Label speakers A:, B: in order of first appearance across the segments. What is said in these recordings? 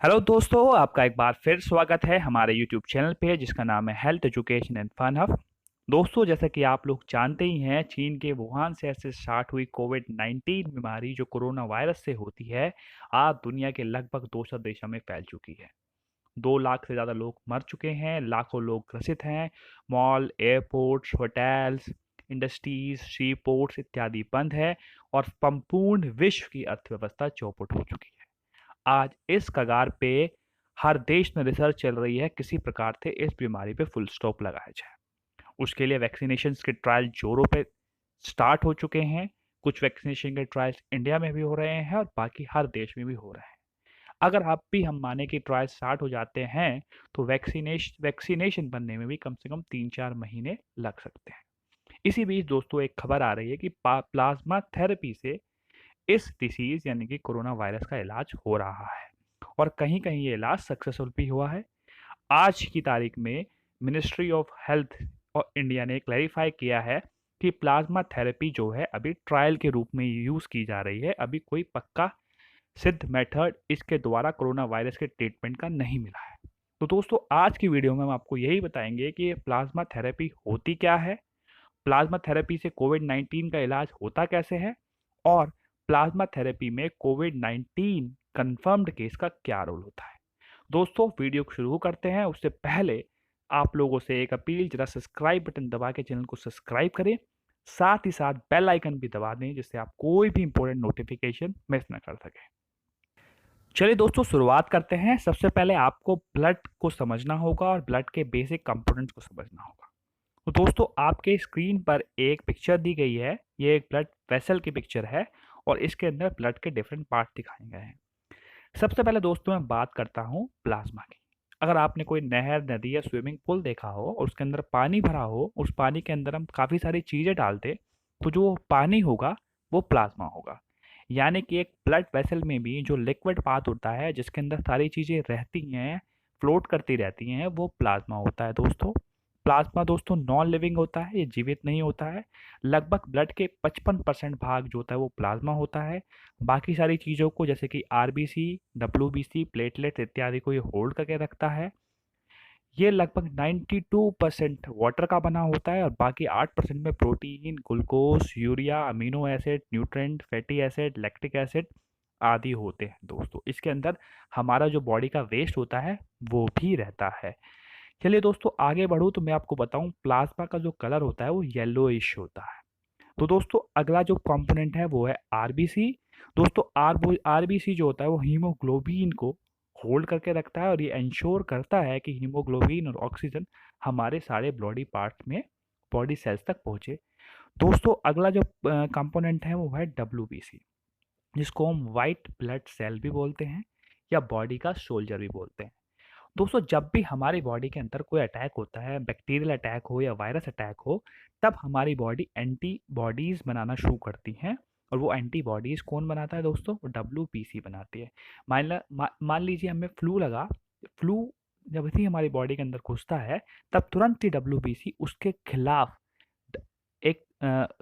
A: Hello दोस्तों, आपका एक बार फिर स्वागत है हमारे यूट्यूब चैनल पे जिसका नाम है health education and fun hub. दोस्तों, जैसा कि आप लोग जानते ही हैं, चीन के वुहान शहर से स्टार्ट हुई कोविड-19 बीमारी जो कोरोना वायरस से होती है, आज दुनिया के लगभग 200 देशों में फैल चुकी है। 2 लाख से ज़्यादा लोग मर चुके हैं, लाखों लोग ग्रसित हैं। मॉल, एयरपोर्ट्स, होटल्स, इंडस्ट्रीज, सी पोर्ट्स इत्यादि बंद है और संपूर्ण विश्व की अर्थव्यवस्था चौपट हो चुकी है। आज इस कगार पे हर देश में रिसर्च चल रही है किसी प्रकार से इस बीमारी पे फुल स्टॉप लगाया जाए। उसके लिए वैक्सीनेशन के ट्रायल जोरों पे स्टार्ट हो चुके हैं। कुछ वैक्सीनेशन के ट्रायल्स इंडिया में भी हो रहे हैं और बाकी हर देश में भी हो रहे हैं। अगर आप भी हम माने कि ट्रायल स्टार्ट हो जाते हैं तो वैक्सीनेशन बनने में भी कम से कम 3-4 महीने लग सकते हैं। इसी बीच दोस्तों, एक खबर आ रही है कि प्लाज्मा थेरेपी से इस डिसीज यानी कि कोरोना वायरस का इलाज हो रहा है और कहीं कहीं ये इलाज सक्सेसफुल भी हुआ है। आज की तारीख में मिनिस्ट्री ऑफ हेल्थ और इंडिया ने क्लैरिफाई किया है कि प्लाज्मा थेरेपी जो है अभी ट्रायल के रूप में यूज़ की जा रही है। अभी कोई पक्का सिद्ध मेथड इसके द्वारा कोरोना वायरस के ट्रीटमेंट का नहीं मिला है। तो दोस्तों, आज की वीडियो में हम आपको यही बताएंगे कि ये प्लाज्मा थेरेपी होती क्या है, प्लाज्मा थेरेपी से कोविड-19 का इलाज होता कैसे है और प्लाज्मा थेरेपी में कोविड-19 कंफर्म्ड केस का क्या रोल होता है। दोस्तों, वीडियो को शुरू करते हैं उससे पहले आप लोगों से एक अपील, जरा सब्सक्राइब बटन दबा के चैनल को सब्सक्राइब करें, साथ ही साथ बेल आइकन भी दबा दें जिससे आप कोई भी इंपॉर्टेंट नोटिफिकेशन मिस ना कर सकें। चलिए दोस्तों, शुरुआत करते हैं। सबसे पहले आपको ब्लड को समझना होगा और ब्लड के बेसिक कंपोनेंट्स को समझना होगा। तो दोस्तों, आपके स्क्रीन पर एक पिक्चर दी गई है। ये एक ब्लड वेसल की पिक्चर है और इसके अंदर ब्लड के डिफरेंट पार्ट दिखाए गए हैं। सबसे पहले दोस्तों मैं बात करता हूँ प्लाज्मा की। अगर आपने कोई नहर, नदी या स्विमिंग पूल देखा हो और उसके अंदर पानी भरा हो, उस पानी के अंदर हम काफ़ी सारी चीज़ें डालते, तो जो पानी होगा वो प्लाज्मा होगा। यानी कि एक ब्लड वेसल में भी जो लिक्विड पार्ट होता है जिसके अंदर सारी चीज़ें रहती हैं, फ्लोट करती रहती हैं, वो प्लाज्मा होता है दोस्तों। प्लाज्मा दोस्तों नॉन लिविंग होता है, ये जीवित नहीं होता है। लगभग ब्लड के 55% भाग जो होता है वो प्लाज्मा होता है। बाकी सारी चीज़ों को जैसे कि आरबीसी, डब्ल्यूबीसी, प्लेटलेट्स इत्यादि को ये होल्ड करके रखता है। ये लगभग 92% वाटर का बना होता है और बाकी 8% में protein, glucose, urea, amino acid, nutrient, fatty acid, lactic acid आदि होते हैं दोस्तों। इसके अंदर हमारा जो बॉडी का वेस्ट होता है वो भी रहता है। चलिए दोस्तों, आगे बढ़ूँ तो मैं आपको बताऊं प्लाज्मा का जो कलर होता है वो येलोइश होता है। तो दोस्तों, अगला जो कंपोनेंट है वो है आरबीसी। दोस्तों, आरबीसी जो होता है वो हीमोग्लोबिन को होल्ड करके रखता है और ये इंश्योर करता है कि हीमोग्लोबिन और ऑक्सीजन हमारे सारे बॉडी पार्ट्स में, बॉडी सेल्स तक पहुंचे। दोस्तों, अगला जो कंपोनेंट है वो है डब्ल्यूबीसी, जिसको हम वाइट ब्लड सेल भी बोलते हैं या बॉडी का सोल्जर भी बोलते हैं। दोस्तों, जब भी हमारी बॉडी के अंदर कोई अटैक होता है, बैक्टीरियल अटैक हो या वायरस अटैक हो, तब हमारी बॉडी एंटीबॉडीज बनाना शुरू करती हैं। और वो एंटीबॉडीज कौन बनाता है दोस्तों? डब्ल्यूबीसी बनाती है। मान लीजिए हमें फ्लू लगा। फ्लू जब भी हमारी बॉडी के अंदर घुसता है, तब तुरंत ही डब्ल्यूबीसी उसके खिलाफ एक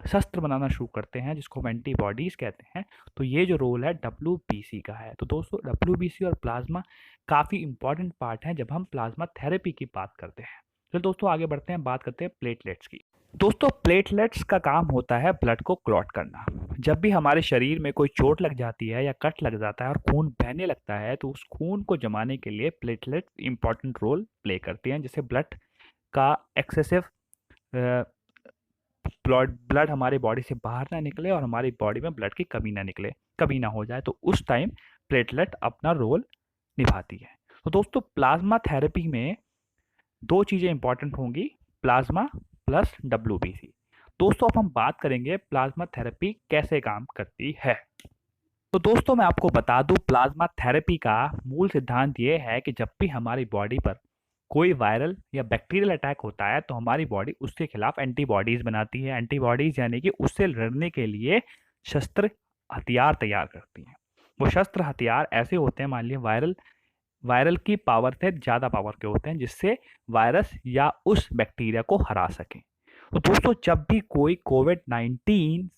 A: शस्त्र बनाना शुरू करते हैं जिसको हम एंटीबॉडीज कहते हैं। तो ये जो रोल है डब्ल्यूबीसी का है। तो दोस्तों, डब्ल्यूबीसी और प्लाज्मा काफ़ी इंपॉर्टेंट पार्ट है जब हम प्लाज्मा थेरेपी की बात करते हैं। तो दोस्तों, आगे बढ़ते हैं, बात करते हैं प्लेटलेट्स की। दोस्तों, प्लेटलेट्स का काम होता है ब्लड को क्लॉट करना। जब भी हमारे शरीर में कोई चोट लग जाती है या कट लग जाता है और खून बहने लगता है, तो उस खून को जमाने के लिए प्लेटलेट इंपॉर्टेंट रोल प्ले करती हैं, जिससे ब्लड का एक्सेसिव ब्लड ब्लड हमारी बॉडी से बाहर ना निकले और हमारी बॉडी में ब्लड की कमी ना निकले, कमी ना हो जाए। तो उस टाइम प्लेटलेट अपना रोल निभाती है। तो दोस्तों, प्लाज्मा थेरेपी में दो चीज़ें इंपॉर्टेंट होंगी, प्लाज्मा प्लस डब्ल्यूबीसी। दोस्तों, अब हम बात करेंगे प्लाज्मा थेरेपी कैसे काम करती है। तो दोस्तों, मैं आपको बता दूं, प्लाज्मा थेरेपी का मूल सिद्धांत ये है कि जब भी हमारी बॉडी पर कोई वायरल या बैक्टीरियल अटैक होता है तो हमारी बॉडी उसके खिलाफ एंटीबॉडीज बनाती है। एंटीबॉडीज यानी कि उससे लड़ने के लिए शस्त्र हथियार तैयार करती हैं। वो शस्त्र हथियार ऐसे होते हैं, मान लिया वायरल वायरल की पावर से ज़्यादा पावर के होते हैं, जिससे वायरस या उस बैक्टीरिया को हरा सकें। तो दोस्तों, जब भी कोई कोविड-19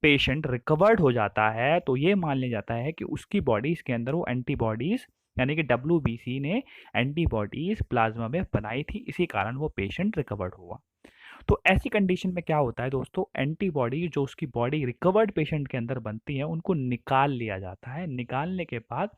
A: पेशेंट रिकवर्ड हो जाता है तो ये मान लिया जाता है कि उसकी बॉडीज के अंदर वो एंटीबॉडीज यानी कि WBC ने एंटीबॉडीज प्लाज्मा में बनाई थी, इसी कारण वो पेशेंट रिकवर्ड हुआ। तो ऐसी कंडीशन में क्या होता है दोस्तों, एंटीबॉडी जो उसकी बॉडी रिकवर्ड पेशेंट के अंदर बनती है उनको निकाल लिया जाता है। निकालने के बाद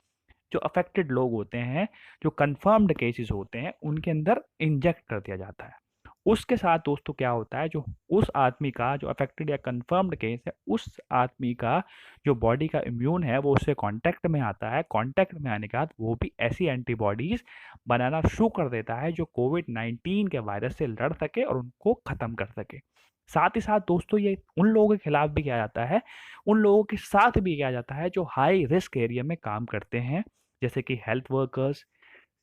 A: जो अफेक्टेड लोग होते हैं, जो कंफर्म्ड केसेस होते हैं, उनके अंदर इंजेक्ट कर दिया जाता है। उसके साथ दोस्तों क्या होता है, जो उस आदमी का जो अफेक्टेड या कंफर्म्ड केस है, उस आदमी का जो बॉडी का इम्यून है वो उससे कांटेक्ट में आता है। कांटेक्ट में आने के बाद वो भी ऐसी एंटीबॉडीज बनाना शुरू कर देता है जो कोविड-19 के वायरस से लड़ सके और उनको ख़त्म कर सके। साथ ही साथ दोस्तों ये उन लोगों के खिलाफ भी किया जाता है, उन लोगों के साथ भी किया जाता है जो हाई रिस्क एरिया में काम करते हैं, जैसे कि हेल्थ वर्कर्स,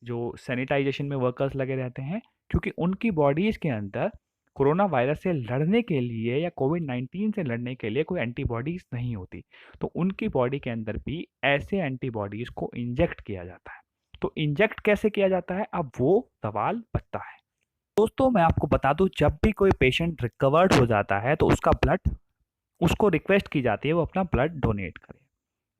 A: जो सैनिटाइजेशन में वर्कर्स लगे रहते हैं, क्योंकि उनकी बॉडीज़ के अंदर कोरोना वायरस से लड़ने के लिए या कोविड-19 से लड़ने के लिए कोई एंटीबॉडीज़ नहीं होती। तो उनकी बॉडी के अंदर भी ऐसे एंटीबॉडीज़ को इंजेक्ट किया जाता है। तो इंजेक्ट कैसे किया जाता है, अब वो सवाल बचता है। दोस्तों मैं आपको बता दूं, जब भी कोई पेशेंट रिकवर्ड हो जाता है तो उसका ब्लड, उसको रिक्वेस्ट की जाती है वो अपना ब्लड डोनेट करे।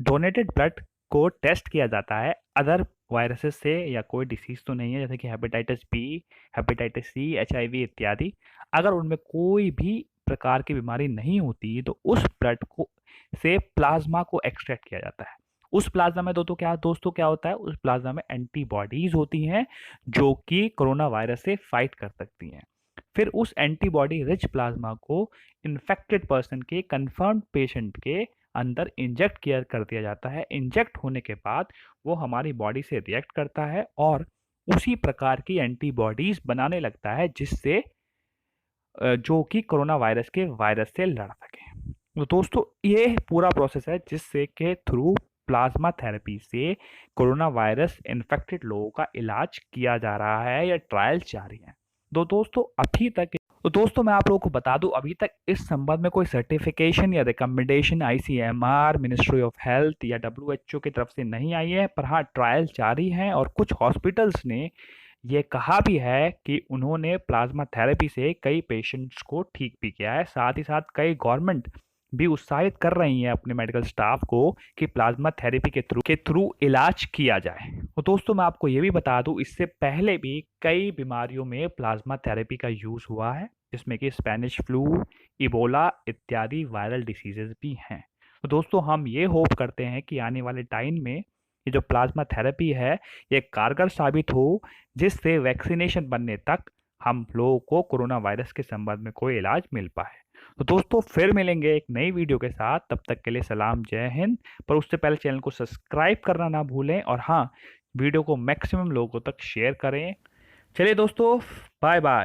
A: डोनेटेड ब्लड को टेस्ट किया जाता है अदर वायरसेस से या कोई डिसीज तो नहीं है, जैसे कि hepatitis B, hepatitis C, HIV इत्यादि। अगर उनमें कोई भी प्रकार की बीमारी नहीं होती तो उस ब्लड को से प्लाज्मा को एक्सट्रैक्ट किया जाता है। उस प्लाज्मा में दोस्तों क्या होता है, उस प्लाज्मा में एंटीबॉडीज होती हैं जो कि कोरोना वायरस से फाइट कर सकती हैं। फिर उस एंटीबॉडी रिच प्लाज्मा को इन्फेक्टेड पर्सन के, कंफर्म्ड पेशेंट के अंदर इंजेक्ट किया कर दिया जाता है। इंजेक्ट होने के बाद वो हमारी बॉडी से रिएक्ट करता है और उसी प्रकार की एंटीबॉडीज बनाने लगता है जिससे जो कि कोरोना वायरस के वायरस से लड़ सके। तो दोस्तों ये पूरा प्रोसेस है जिससे के थ्रू प्लाज्मा थेरेपी से कोरोना वायरस इन्फेक्टेड लोगों का इलाज किया जा रहा है या ट्रायल्स जारी हैं। दोस्तों मैं आप लोगों को बता दूं, अभी तक इस संबंध में कोई सर्टिफिकेशन या recommendation ICMR, ministry of health या WHO की तरफ से नहीं आई है, पर हाँ ट्रायल जारी हैं और कुछ हॉस्पिटल्स ने ये कहा भी है कि उन्होंने प्लाज्मा थेरेपी से कई पेशेंट्स को ठीक भी किया है। साथ ही साथ कई गवर्नमेंट भी उत्साहित कर रही हैं अपने मेडिकल स्टाफ को कि प्लाज्मा थेरेपी के थ्रू इलाज किया जाए। तो दोस्तों मैं आपको ये भी बता दूं, इससे पहले भी कई बीमारियों में प्लाज्मा थेरेपी का यूज़ हुआ है, जिसमें कि स्पेनिश फ्लू, इबोला इत्यादि वायरल डिसीजेज भी हैं। तो दोस्तों हम ये होप करते हैं कि आने वाले टाइम में ये जो प्लाज्मा थेरेपी है ये कारगर साबित हो, जिससे वैक्सीनेशन बनने तक हम लोगों को कोरोना वायरस के संबंध में कोई इलाज मिल पाए। तो दोस्तों फिर मिलेंगे एक नई वीडियो के साथ, तब तक के लिए सलाम, जय हिंद। पर उससे पहले चैनल को सब्सक्राइब करना ना भूलें और हाँ, वीडियो को मैक्सिमम लोगों तक शेयर करें। चलिए दोस्तों, बाय बाय।